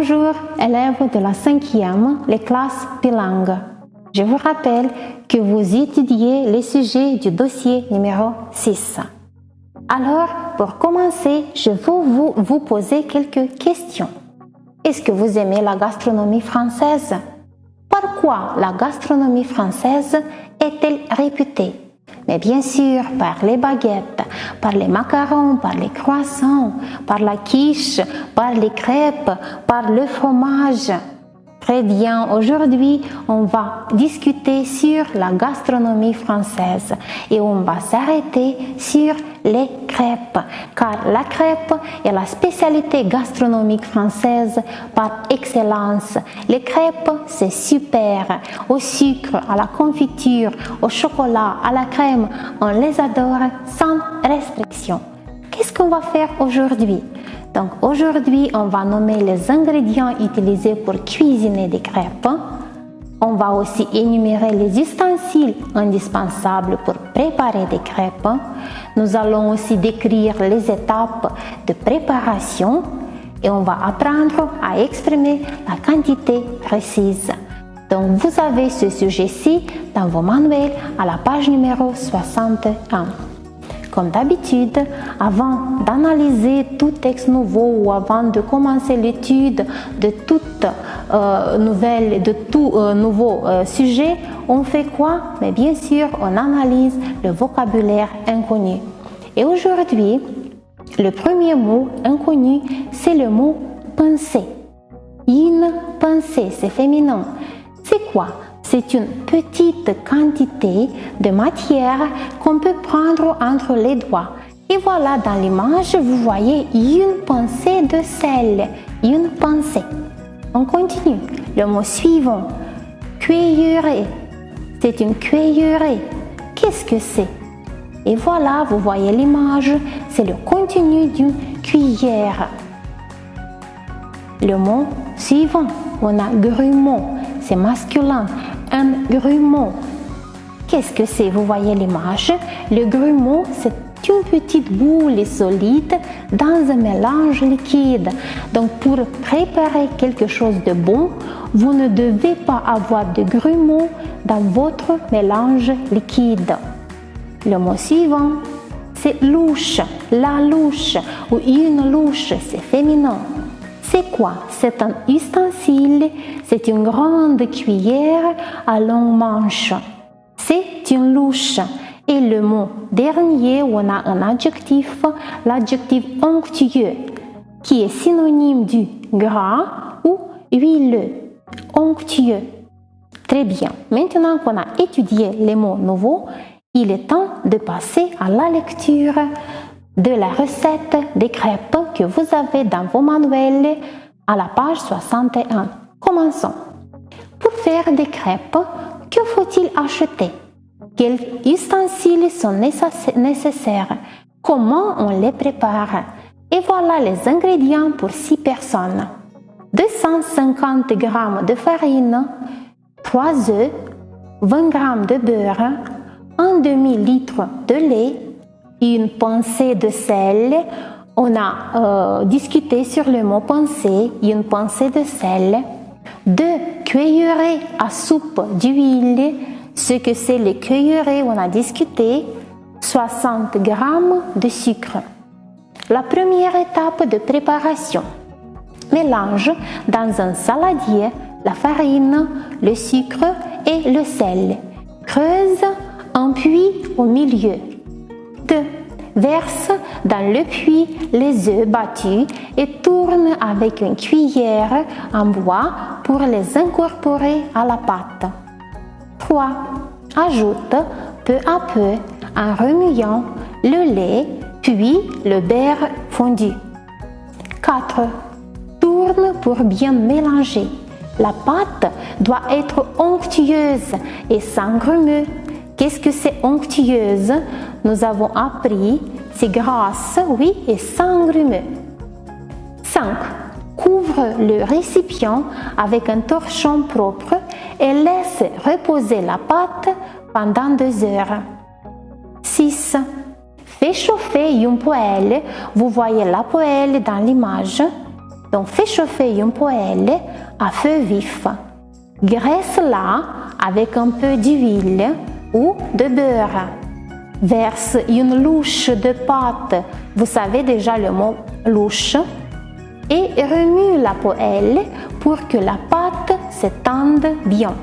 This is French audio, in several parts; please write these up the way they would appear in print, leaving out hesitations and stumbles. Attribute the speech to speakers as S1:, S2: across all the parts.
S1: Bonjour, élèves de la 5e, les classes bilingues. Je vous rappelle que vous étudiez les sujets du dossier numéro 6. Alors, pour commencer, je vais vous poser quelques questions. Est-ce que vous aimez la gastronomie française? Pourquoi la gastronomie française est-elle réputée? Mais bien sûr, par les baguettes, par les macarons, par les croissants, par la quiche, par les crêpes, par le fromage. Très bien, aujourd'hui, on va discuter sur la gastronomie française et on va s'arrêter sur les crêpes, car la crêpe est la spécialité gastronomique française par excellence. Les crêpes, c'est super. Au sucre, à la confiture, au chocolat, à la crème, on les adore sans restriction. Qu'est-ce qu'on va faire aujourd'hui? Donc aujourd'hui, on va nommer les ingrédients utilisés pour cuisiner des crêpes. On va aussi énumérer les ustensiles indispensables pour préparer des crêpes. Nous allons aussi décrire les étapes de préparation et on va apprendre à exprimer la quantité précise. Donc vous avez ce sujet-ci dans vos manuels à la page numéro 61. Comme d'habitude, avant d'analyser tout texte nouveau ou avant de commencer l'étude de toute nouveau sujet, on fait quoi? Mais bien sûr, on analyse le vocabulaire inconnu. Et aujourd'hui, le premier mot inconnu, c'est le mot penser. Une pensée, c'est féminin. C'est quoi? C'est une petite quantité de matière qu'on peut prendre entre les doigts. Et voilà, dans l'image, vous voyez une pincée de sel. Une pincée. On continue. Le mot suivant. Cuillerée. C'est une cuillerée. Qu'est-ce que c'est? Et voilà, vous voyez l'image. C'est le contenu d'une cuillère. Le mot suivant. On a grumeau. C'est masculin. Un grumeau. Qu'est-ce que c'est? Vous voyez l'image. Le grumeau, c'est une petite boule solide dans un mélange liquide. Donc, pour préparer quelque chose de bon, vous ne devez pas avoir de grumeau dans votre mélange liquide. Le mot suivant, c'est louche. La louche ou une louche, c'est féminin. C'est quoi? C'est un ustensile, c'est une grande cuillère à longue manche. C'est une louche. Et le mot dernier, on a un adjectif, l'adjectif onctueux, qui est synonyme du gras ou huileux. Onctueux. Très bien. Maintenant qu'on a étudié les mots nouveaux, il est temps de passer à la lecture de la recette des crêpes que vous avez dans vos manuels à la page 61. Commençons. Pour faire des crêpes, que faut-il acheter? Quels ustensiles sont nécessaires? Comment on les prépare? Et voilà les ingrédients pour 6 personnes. 250 g de farine, 3 œufs, 20 g de beurre, un demi-litre de lait, une pincée de sel. On a discuté sur le mot pincée, une pincée de sel, 2 cuillerées à soupe d'huile. Ce que c'est les cuillerées, on a discuté, 60 g de sucre. La première étape de préparation. Mélange dans un saladier la farine, le sucre et le sel. Creuse un puits au milieu. 2. Verse dans le puits les œufs battus et tourne avec une cuillère en bois pour les incorporer à la pâte. 3. Ajoute peu à peu, en remuant, le lait, puis le beurre fondu. 4. Tourne pour bien mélanger. La pâte doit être onctueuse et sans grumeux. Qu'est-ce que c'est onctueuse? Nous avons appris, c'est grasse, oui, et sans grumeux. 5. Couvre le récipient avec un torchon propre et laisse reposer la pâte pendant 2 heures. 6. Fais chauffer une poêle. Vous voyez la poêle dans l'image. Donc, fais chauffer une poêle à feu vif. Graisse-la avec un peu d'huile ou de beurre. Verse une louche de pâte, vous savez déjà le mot louche, et remue la poêle pour que la pâte s'étende bien.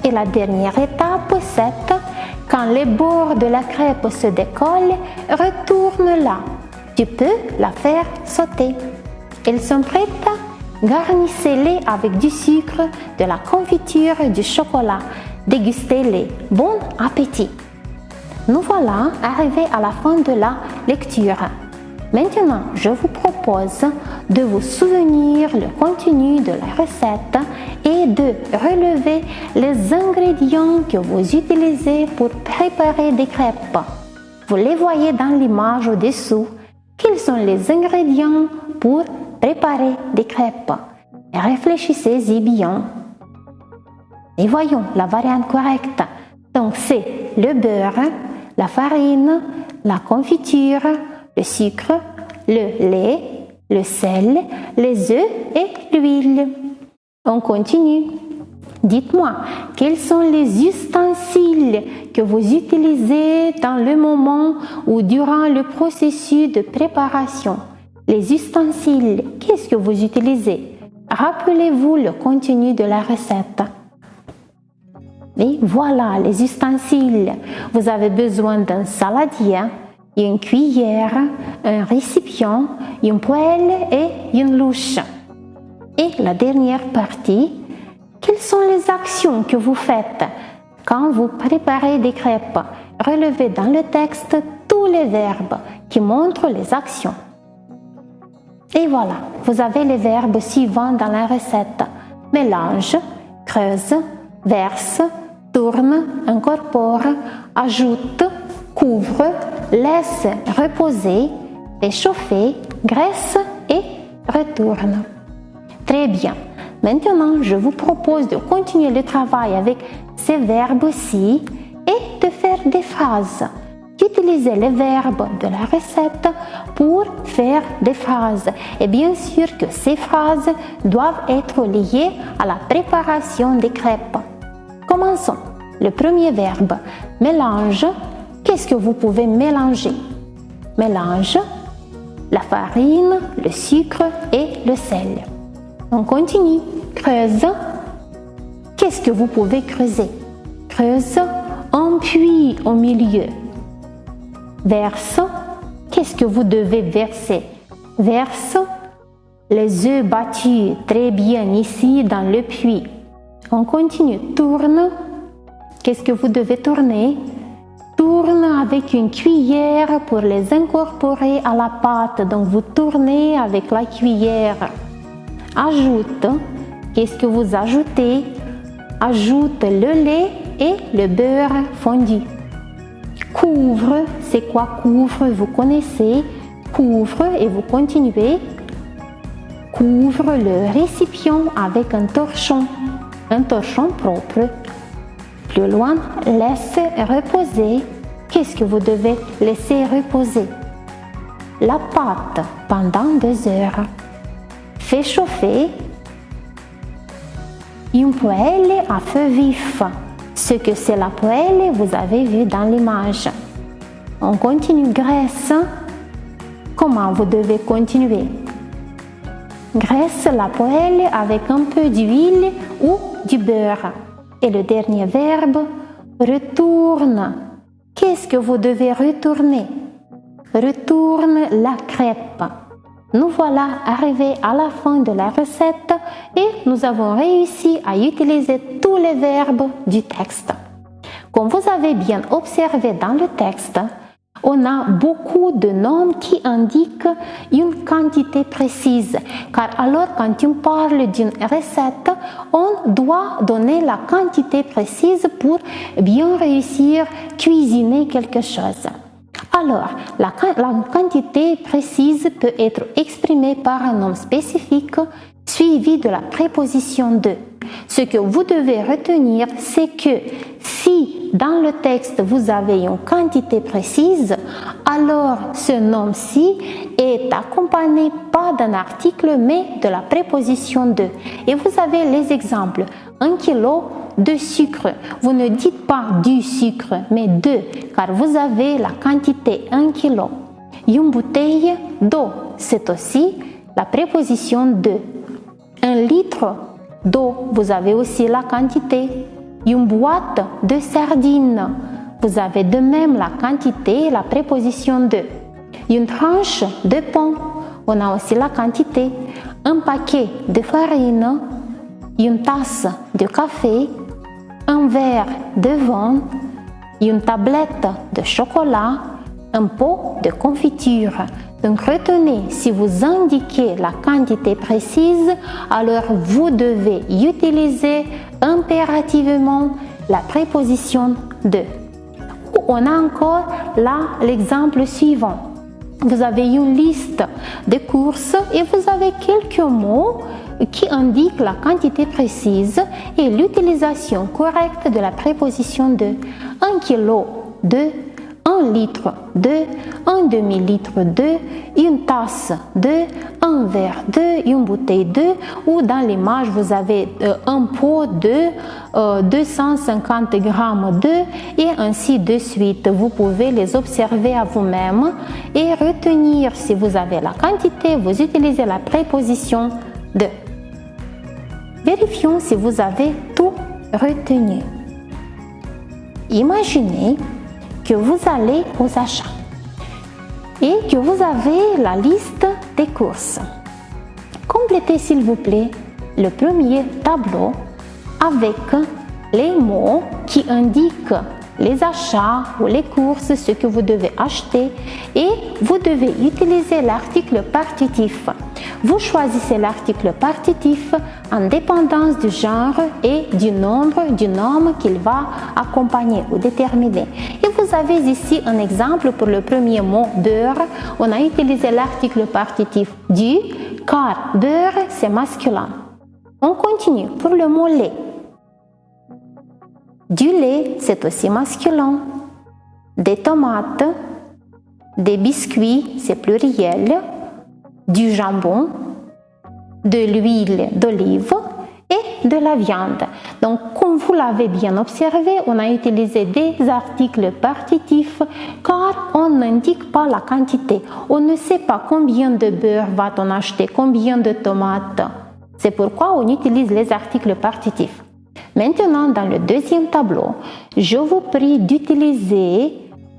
S1: Et la dernière étape, c'est quand les bords de la crêpe se décollent, retourne-la. Tu peux la faire sauter. Elles sont prêtes. Garnissez-les avec du sucre, de la confiture, du chocolat. Dégustez-les. Bon appétit! Nous voilà arrivés à la fin de la lecture. Maintenant, je vous propose de vous souvenir le contenu de la recette et de relever les ingrédients que vous utilisez pour préparer des crêpes. Vous les voyez dans l'image au-dessous. Quels sont les ingrédients pour préparer des crêpes? Réfléchissez-y bien. Et voyons la variante correcte. Donc, c'est le beurre, la farine, la confiture, le sucre, le lait, le sel, les œufs et l'huile. On continue. Dites-moi, quels sont les ustensiles que vous utilisez dans le moment ou durant le processus de préparation? Les ustensiles, qu'est-ce que vous utilisez? Rappelez-vous le contenu de la recette. Et voilà les ustensiles. Vous avez besoin d'un saladier, une cuillère, un récipient, une poêle et une louche. Et la dernière partie, quelles sont les actions que vous faites quand vous préparez des crêpes? Relevez dans le texte tous les verbes qui montrent les actions. Et voilà, vous avez les verbes suivants dans la recette. Mélange, creuse, verse, tourne, incorpore, ajoute, couvre, laisse reposer, fait chauffer, graisse et retourne. Très bien. Maintenant, je vous propose de continuer le travail avec ces verbes-ci et de faire des phrases. Utilisez les verbes de la recette pour faire des phrases. Et bien sûr que ces phrases doivent être liées à la préparation des crêpes. Commençons. Le premier verbe, mélange. Qu'est-ce que vous pouvez mélanger? Mélange la farine, le sucre et le sel. On continue. Creuse. Qu'est-ce que vous pouvez creuser? Creuse un puits au milieu. Verse. Qu'est-ce que vous devez verser? Verse les œufs battus très bien ici dans le puits. On continue. Tourne. Qu'est-ce que vous devez tourner? Tourne avec une cuillère pour les incorporer à la pâte. Donc vous tournez avec la cuillère. Ajoute. Qu'est-ce que vous ajoutez? Ajoute le lait et le beurre fondu. Couvre. C'est quoi couvre? Vous connaissez. Couvre et vous continuez. Couvre le récipient avec un torchon propre. Plus loin, laissez reposer. Qu'est-ce que vous devez laisser reposer? La pâte pendant 2 heures. Fais chauffer une poêle à feu vif. Ce que c'est la poêle, vous avez vu dans l'image. On continue. Graisse. Comment vous devez continuer? Graisse la poêle avec un peu d'huile ou du beurre. Et le dernier verbe, retourne. Qu'est-ce que vous devez retourner? Retourne la crêpe. Nous voilà arrivés à la fin de la recette et nous avons réussi à utiliser tous les verbes du texte. Comme vous avez bien observé dans le texte, on a beaucoup de noms qui indiquent une quantité précise, car alors quand on parle d'une recette, on doit donner la quantité précise pour bien réussir à cuisiner quelque chose. Alors, la quantité précise peut être exprimée par un nom spécifique suivi de la préposition de. Ce que vous devez retenir, c'est que si Si dans le texte vous avez une quantité précise, alors ce nom-ci est accompagné pas d'un article mais de la préposition de. Et vous avez les exemples. 1 kilo de sucre. Vous ne dites pas du sucre, mais de, car vous avez la quantité 1 kilo. Une bouteille d'eau, c'est aussi la préposition de. 1 litre d'eau, vous avez aussi la quantité. Une boîte de sardines, vous avez de même la quantité et la préposition de. Une tranche de pain, on a aussi la quantité. Un paquet de farine, une tasse de café, un verre de vin, une tablette de chocolat, un pot de confiture. Donc retenez, si vous indiquez la quantité précise, alors vous devez utiliser impérativement la préposition de. On a encore là l'exemple suivant. Vous avez une liste de courses et vous avez quelques mots qui indiquent la quantité précise et l'utilisation correcte de la préposition de. 1 kilo de, 1 litre de, 1 demi-litre de, une tasse de, un verre de, une bouteille de, ou dans l'image vous avez un pot de 250 grammes de, et ainsi de suite. Vous pouvez les observer à vous-même et retenir si vous avez la quantité, vous utilisez la préposition de. Vérifions si vous avez tout retenu. Imaginez que vous allez aux achats et que vous avez la liste des courses. Complétez s'il vous plaît le premier tableau avec les mots qui indiquent les achats ou les courses, ce que vous devez acheter, et vous devez utiliser l'article partitif. Vous choisissez l'article partitif en dépendance du genre et du nombre du nom qu'il va accompagner ou déterminer. Et vous avez ici un exemple pour le premier mot beurre. On a utilisé l'article partitif du, car beurre c'est masculin. On continue pour le mot lait. Du lait, c'est aussi masculin. Des tomates, des biscuits, c'est pluriel. Du jambon, de l'huile d'olive et de la viande. Donc, comme vous l'avez bien observé, on a utilisé des articles partitifs car on n'indique pas la quantité. On ne sait pas combien de beurre va-t-on acheter, combien de tomates. C'est pourquoi on utilise les articles partitifs. Maintenant, dans le deuxième tableau, je vous prie d'utiliser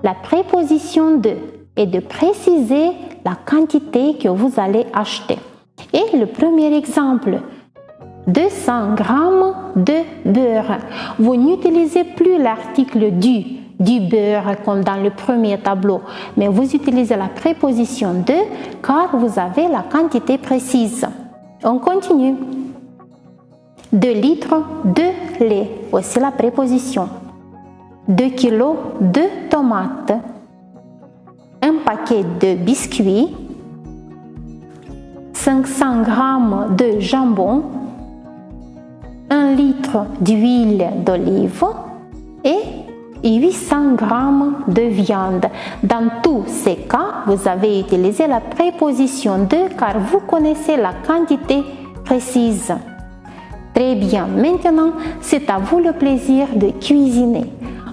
S1: la préposition de et de préciser la quantité que vous allez acheter. Et le premier exemple, 200 grammes de beurre. Vous n'utilisez plus l'article du beurre comme dans le premier tableau, mais vous utilisez la préposition de car vous avez la quantité précise. On continue. 2 litres de lait, voici la préposition. 2 kilos de tomates. Un paquet de biscuits. 500 grammes de jambon. 1 litre d'huile d'olive et 800 grammes de viande. Dans tous ces cas, vous avez utilisé la préposition de car vous connaissez la quantité précise. Très bien, maintenant c'est à vous le plaisir de cuisiner.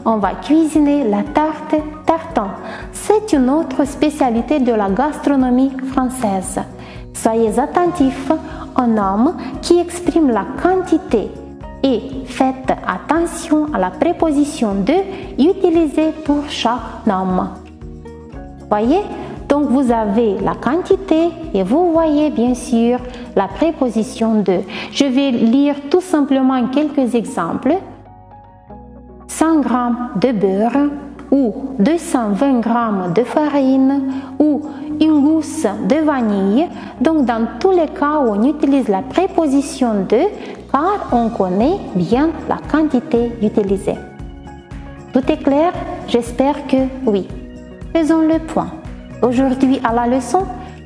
S1: On va cuisiner la tarte tartan. C'est une autre spécialité de la gastronomie française. Soyez attentifs au nom qui exprime la quantité et faites attention à la préposition de utilisée pour chaque nom. Voyez? Donc vous avez la quantité et vous voyez bien sûr la préposition de. Je vais lire tout simplement quelques exemples. 100 g de beurre ou 220 g de farine ou une gousse de vanille. Donc dans tous les cas, on utilise la préposition de car on connaît bien la quantité utilisée. Tout est clair? J'espère que oui. Faisons le point. Aujourd'hui à la leçon,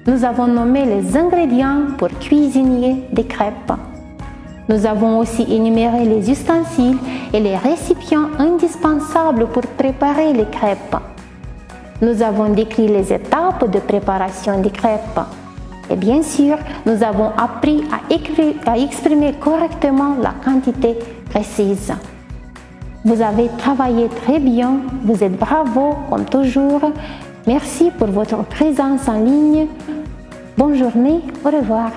S1: nous avons nommé les ingrédients pour cuisiner des crêpes. Nous avons aussi énuméré les ustensiles et les récipients indispensables pour préparer les crêpes. Nous avons décrit les étapes de préparation des crêpes. Et bien sûr, nous avons appris à exprimer correctement la quantité précise. Vous avez travaillé très bien, vous êtes bravo comme toujours. Merci pour votre présence en ligne. Bonne journée, au revoir.